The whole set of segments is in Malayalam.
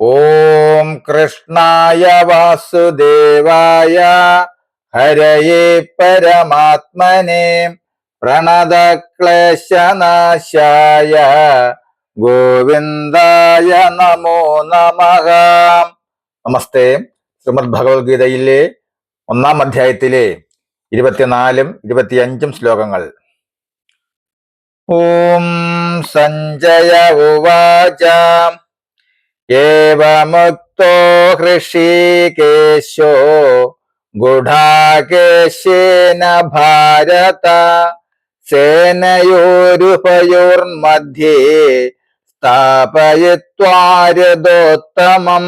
ഓം കൃഷ്ണായ വാസുദേവായ ഹരയേ പരമാത്മനെ പ്രണതക്ലേശനാശായ ഗോവിന്ദായ നമോ നമഃ. നമസ്തേ. ശ്രീമദ് ഭഗവത്ഗീതയിലെ 1-ാം അധ്യായത്തിലെ 24-ഉം 25-ഉം ശ്ലോകങ്ങൾ. ഓം സഞ്ജയ ഉവാച ഏവമുക്തോ ഹൃഷീകേശോ ഗുഡാകേശേന ഭാരത സേനയോരുഭയോർമധ്യേ സ്ഥാപയിത്വാ രഥോത്തമം.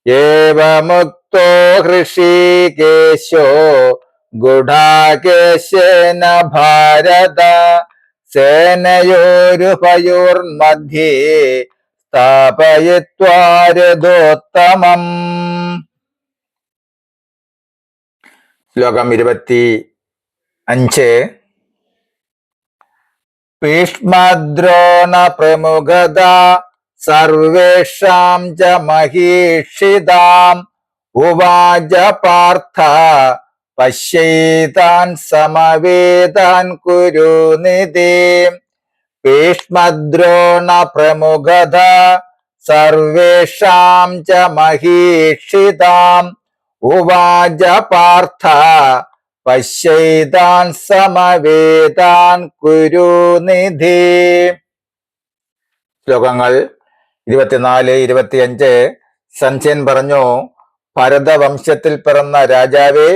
ഏവമുക്തോ ഹൃഷീകേശോ ഗുഡാകേശേന ഭാരത സേനയോരുഭയോർമധ്യേ സ്ഥാപയിത്വാ രഥോത്തമം. ശ്ലോകം 25. ഭീഷ്മദ്രോണ പ്രമുഖത സർവേഷാം ച മഹീക്ഷിതാം ഉവാച പാർത്ഥ പശ്യൈതാൻ സമവേതാൻ കുരുനിധി. ഭീഷ്മദ്രോണ പ്രമുഖത സർവേഷാം ച മഹീക്ഷിതാം ഉവാച പാർത്ഥ പശ്യൈതാൻ സമവേതാൻ കുരുനിധി. ശ്ലോകങ്ങൾ 24-25. സഞ്ജയൻ പറഞ്ഞു, ഭരതവംശത്തിൽ പിറന്ന രാജാവേ,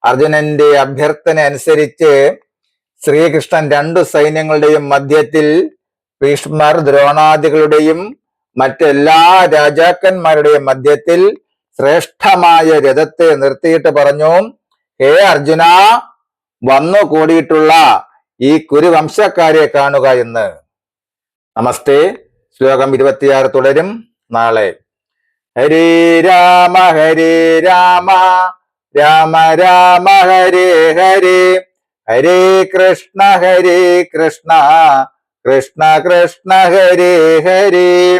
അർജുനന്റെ അഭ്യർത്ഥന അനുസരിച്ച് ശ്രീകൃഷ്ണൻ 2 സൈന്യങ്ങളുടെയും മധ്യത്തിൽ ഭീഷ്മർ, ദ്രോണാദികളുടെയും മറ്റെല്ലാ രാജാക്കന്മാരുടെയും മധ്യത്തിൽ ശ്രേഷ്ഠമായ രഥത്തെ നിർത്തിയിട്ട് പറഞ്ഞു, ഹേ അർജുന, വന്നു കൂടിയിട്ടുള്ള ഈ കുരുവംശക്കാരെ കാണുക എന്ന്. നമസ്തേ. ശ്ലോകം 26 തുടരും നാളെ. ഹരേ രാമ രാമ രാമ ഹരേ ഹരേ, ഹരേ കൃഷ്ണ കൃഷ്ണ കൃഷ്ണ ഹരേ ഹരേ.